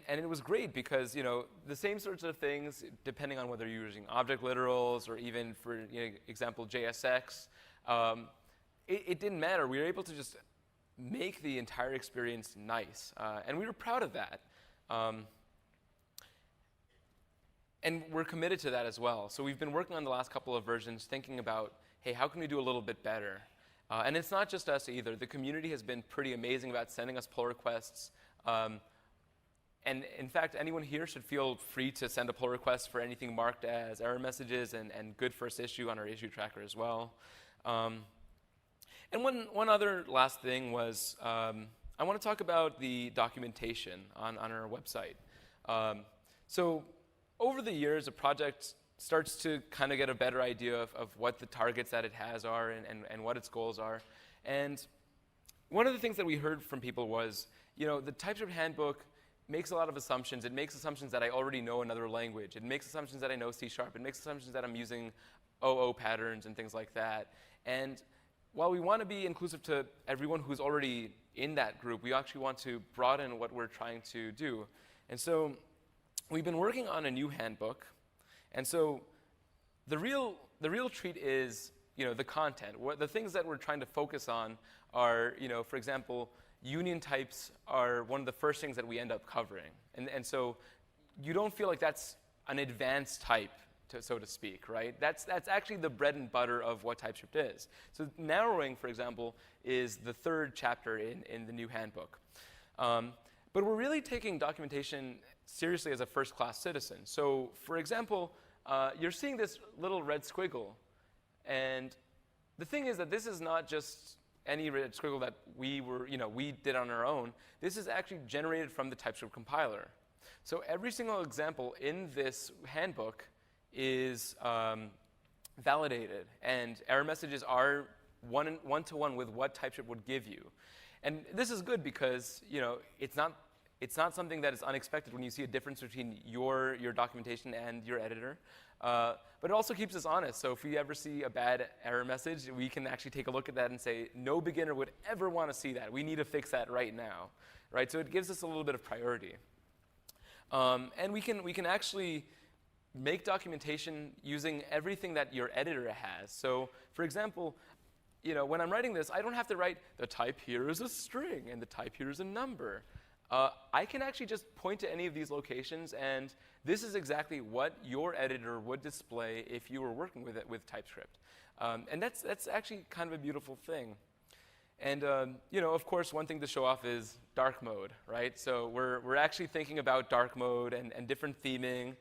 it was great because, the same sorts of things, depending on whether you're using object literals or even, for example, JSX, it didn't matter. We were able to just make the entire experience nice. And we were proud of that. And we're committed to that as well. So we've been working on the last couple of versions thinking about, hey, how can we do a little bit better? And it's not just us either. The community has been pretty amazing about sending us pull requests. And in fact, anyone here should feel free to send a pull request for anything marked as error messages and good first issue on our issue tracker as well. And one other last thing was, I want to talk about the documentation on our website. So over the years, a project starts to kind of get a better idea of what the targets that it has are and what its goals are. And one of the things that we heard from people was, the TypeScript handbook makes a lot of assumptions. It makes assumptions that I already know another language. It makes assumptions that I know C#. It makes assumptions that I'm using OO patterns and things like that. And while we want to be inclusive to everyone who's already in that group, we actually want to broaden what we're trying to do. And so we've been working on a new handbook. And so the real treat is, the content. The things that we're trying to focus on are, for example, union types are one of the first things that we end up covering. And so you don't feel like that's an advanced type, so to speak, right? That's actually the bread and butter of what TypeScript is. So narrowing, for example, is the third chapter in the new handbook. But we're really taking documentation seriously as a first-class citizen. So for example, you're seeing this little red squiggle. And the thing is that this is not just any red squiggle that we did on our own. This is actually generated from the TypeScript compiler. So every single example in this handbook is validated, and error messages are one-to-one with what TypeScript would give you. And this is good because it's not something that is unexpected when you see a difference between your documentation and your editor. But it also keeps us honest. So if we ever see a bad error message, we can actually take a look at that and say, no beginner would ever want to see that. We need to fix that right now, right? So it gives us a little bit of priority. And we can actually make documentation using everything that your editor has. So for example, when I'm writing this, I don't have to write the type here is a string and the type here is a number. I can actually just point to any of these locations, and this is exactly what your editor would display if you were working with it with TypeScript. And that's actually kind of a beautiful thing. And of course, one thing to show off is dark mode, right? So we're actually thinking about dark mode and different theming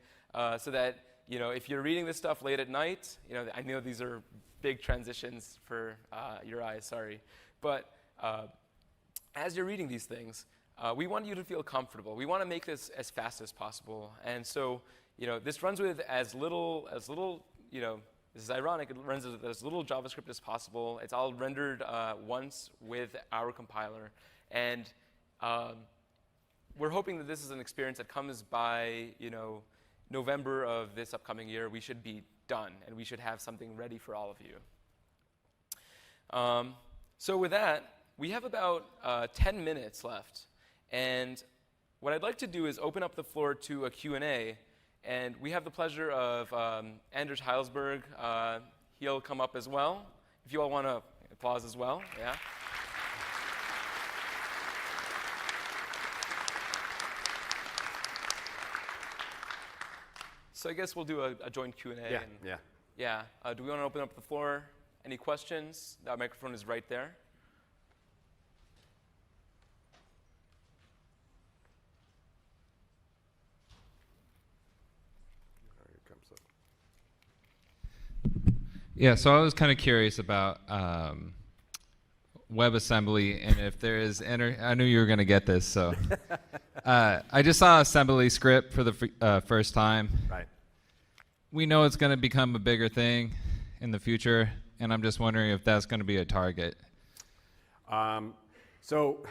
so that if you're reading this stuff late at night, I know these are big transitions for your eyes, sorry. But as you're reading these things, we want you to feel comfortable. We want to make this as fast as possible. And so, this runs with as little, this is ironic, it runs with as little JavaScript as possible. It's all rendered once with our compiler. And we're hoping that this is an experience that comes by, November of this upcoming year. We should be done, and we should have something ready for all of you. So with that, we have about 10 minutes left. And what I'd like to do is open up the floor to a Q&A. And we have the pleasure of Anders Heilsberg. He'll come up as well. If you all want to applause as well, yeah. So I guess we'll do a joint Q&A. Yeah. Do we want to open up the floor? Any questions? That microphone is right there. Yeah, so I was kind of curious about WebAssembly, and if there is, I knew you were going to get this, so. I just saw assembly script for the first time. Right. We know it's going to become a bigger thing in the future, and I'm just wondering if that's going to be a target. So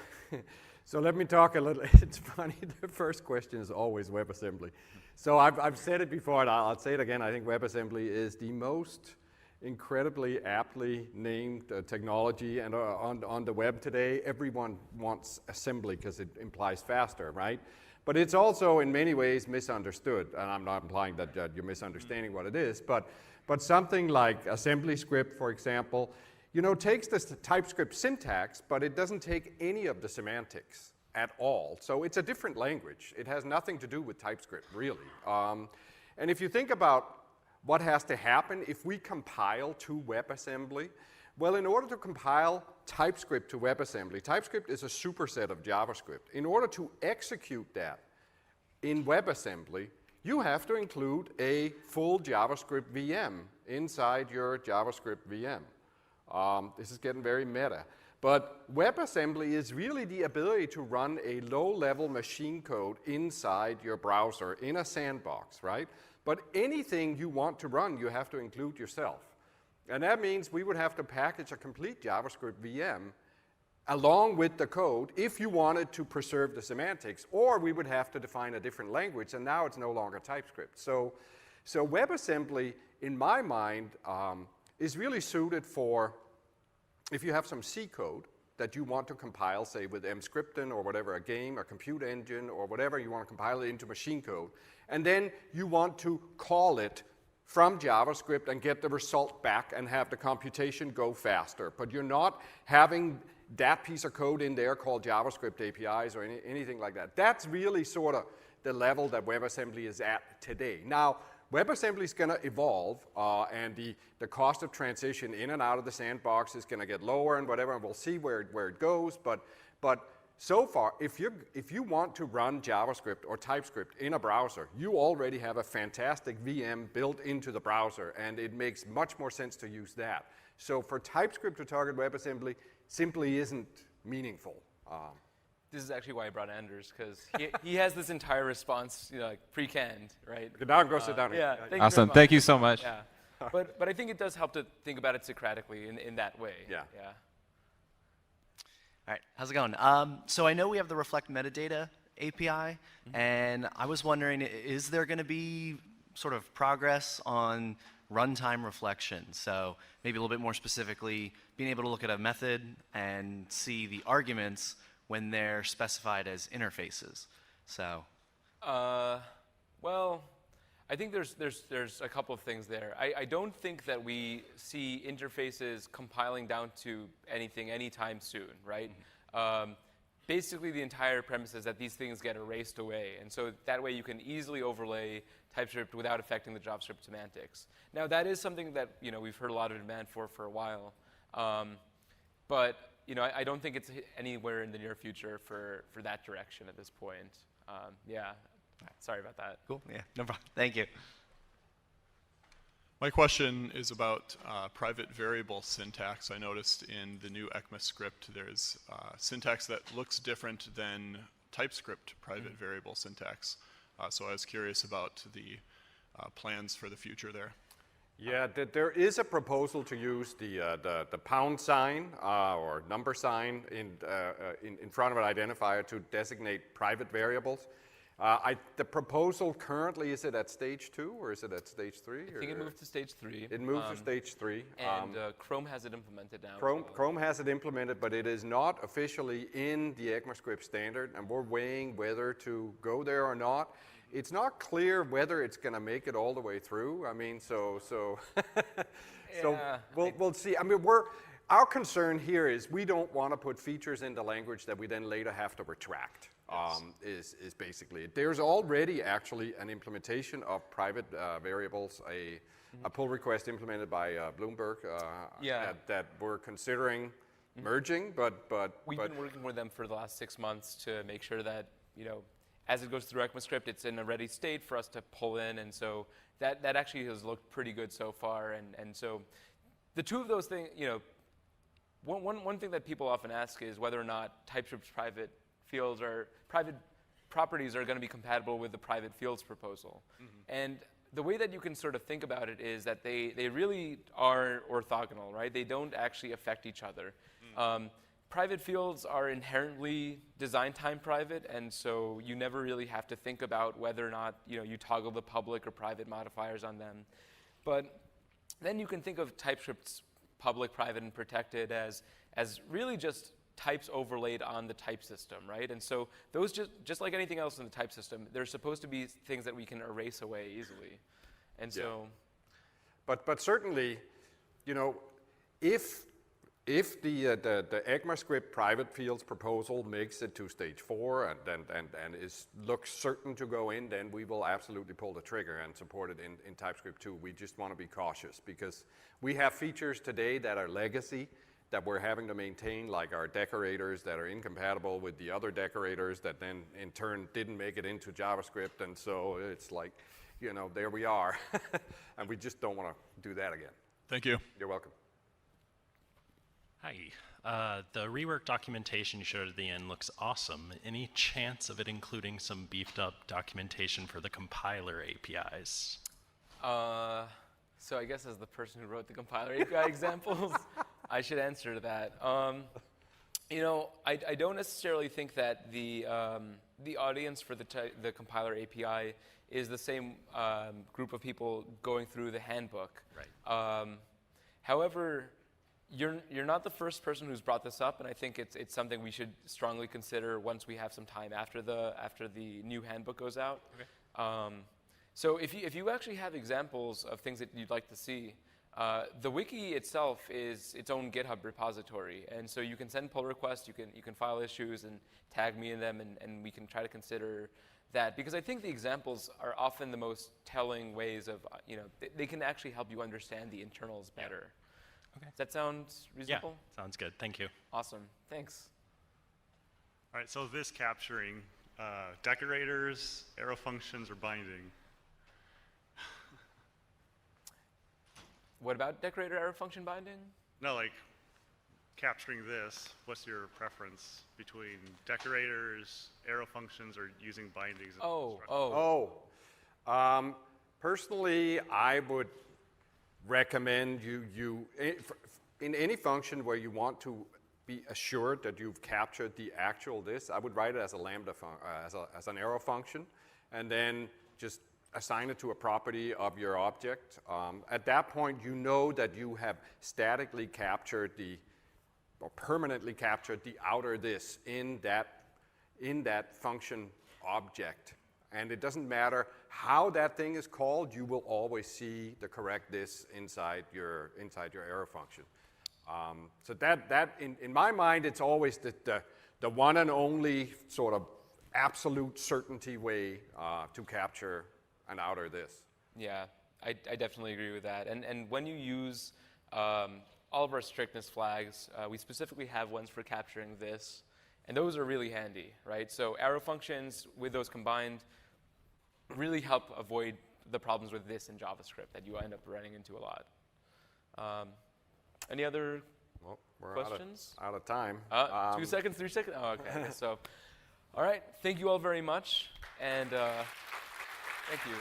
let me talk a little. It's funny, the first question is always WebAssembly. So I've said it before, and I'll say it again. I think WebAssembly is the most incredibly aptly named technology, and on the web today, everyone wants assembly because it implies faster, right? But it's also in many ways misunderstood, and I'm not implying that you're misunderstanding what it is, but something like assembly script, for example, takes this TypeScript syntax, but it doesn't take any of the semantics at all. So it's a different language. It has nothing to do with TypeScript, really. And if you think about what has to happen if we compile to WebAssembly? Well, in order to compile TypeScript to WebAssembly, TypeScript is a superset of JavaScript. In order to execute that in WebAssembly, you have to include a full JavaScript VM inside your JavaScript VM. This is getting very meta. But WebAssembly is really the ability to run a low-level machine code inside your browser in a sandbox, right? But anything you want to run, you have to include yourself. And that means we would have to package a complete JavaScript VM along with the code if you wanted to preserve the semantics, or we would have to define a different language, and now it's no longer TypeScript. So WebAssembly, in my mind, is really suited for if you have some C code that you want to compile, say with Emscripten or whatever, a game, a compute engine, or whatever, you want to compile it into machine code. And then you want to call it from JavaScript and get the result back and have the computation go faster. But you're not having that piece of code in there called JavaScript APIs or anything like that. That's really sort of the level that WebAssembly is at today. Now, WebAssembly is going to evolve, and the cost of transition in and out of the sandbox is going to get lower and whatever, and we'll see where it goes. But so far, if you want to run JavaScript or TypeScript in a browser, you already have a fantastic VM built into the browser, and it makes much more sense to use that. So for TypeScript to target WebAssembly simply isn't meaningful. This is actually why I brought Anders, because he has this entire response pre-canned, right? Good, now go sit down. Yeah, awesome. Thank you so much. Yeah. But I think it does help to think about it Socratically in that way. Yeah. All right, how's it going? So I know we have the Reflect Metadata API, and I was wondering, is there going to be sort of progress on runtime reflection? So maybe a little bit more specifically, being able to look at a method and see the arguments when they're specified as interfaces. So. Well, I think there's a couple of things there. I don't think that we see interfaces compiling down to anything anytime soon, right? Basically, the entire premise is that these things get erased away, and so that way you can easily overlay TypeScript without affecting the JavaScript semantics. Now, that is something that we've heard a lot of demand for a while, but I don't think it's anywhere in the near future for that direction at this point. Yeah. Sorry about that. Cool. Yeah, no problem. Thank you. My question is about private variable syntax. I noticed in the new ECMAScript there's syntax that looks different than TypeScript private variable syntax. So I was curious about the plans for the future there. Yeah, there is a proposal to use the pound sign or number sign in front of an identifier to designate private variables. The proposal currently, is it at stage 2 or is it at stage 3? I think it moved to stage 3. It moved to stage 3. And Chrome has it implemented now. Chrome has it implemented, but it is not officially in the ECMAScript standard, and we're weighing whether to go there or not. It's not clear whether it's going to make it all the way through. I mean, so Yeah, we'll see. I mean, our concern here is we don't want to put features into language that we then later have to retract. Is basically it. There's already actually an implementation of private variables, a pull request implemented by Bloomberg that we're considering merging, but We've been working with them for the last 6 months to make sure that, as it goes through ECMAScript, it's in a ready state for us to pull in, and so that actually has looked pretty good so far, and so the two of those things, one thing that people often ask is whether or not TypeScript's private fields or private properties are going to be compatible with the private fields proposal. And the way that you can sort of think about it is that they really are orthogonal, right? They don't actually affect each other. Private fields are inherently design time private, and so you never really have to think about whether or not you toggle the public or private modifiers on them. But then you can think of TypeScript's public, private, and protected as really just types overlaid on the type system, right? And so those just like anything else in the type system, they're supposed to be things that we can erase away easily. And so, but certainly, if the ECMAScript private fields proposal makes it to stage 4 and looks certain to go in, then we will absolutely pull the trigger and support it in TypeScript 2. We just want to be cautious because we have features today that are legacy that we're having to maintain, like our decorators that are incompatible with the other decorators that then in turn didn't make it into JavaScript, and so it's like, there we are. And we just don't want to do that again. Thank you. You're welcome. Hi. The rework documentation you showed at the end looks awesome. Any chance of it including some beefed up documentation for the compiler APIs? So I guess as the person who wrote the compiler API examples, I should answer to that. I don't necessarily think that the audience for the compiler API is the same group of people going through the handbook. Right. However, you're not the first person who's brought this up, and I think it's something we should strongly consider once we have some time after the new handbook goes out. Okay. So if you actually have examples of things that you'd like to see, the wiki itself is its own GitHub repository, and so you can send pull requests, you can file issues and tag me in them, and we can try to consider that, because I think the examples are often the most telling ways of, they can actually help you understand the internals better. Okay. Does that sound reasonable? Yeah, sounds good. Thank you. Awesome. Thanks. All right, so is this capturing decorators, arrow functions, or binding? What about decorator arrow function binding? No, like capturing this, what's your preference between decorators, arrow functions, or using bindings? Personally, I would recommend you in any function where you want to be assured that you've captured the actual this, I would write it as a lambda as an arrow function, and then just assign it to a property of your object. At that point, you know that you have statically captured or permanently captured the outer this in that function object. And it doesn't matter how that thing is called, you will always see the correct this inside your arrow function. So that in my mind, it's always the one and only sort of absolute certainty way to capture an outer this. Yeah, I definitely agree with that. And when you use all of our strictness flags, we specifically have ones for capturing this, and those are really handy, right? So arrow functions with those combined really help avoid the problems with this in JavaScript that you end up running into a lot. Any other Well, we're questions? out of time. 2 seconds, 3 seconds? Oh, okay. So, all right. Thank you all very much. And thank you.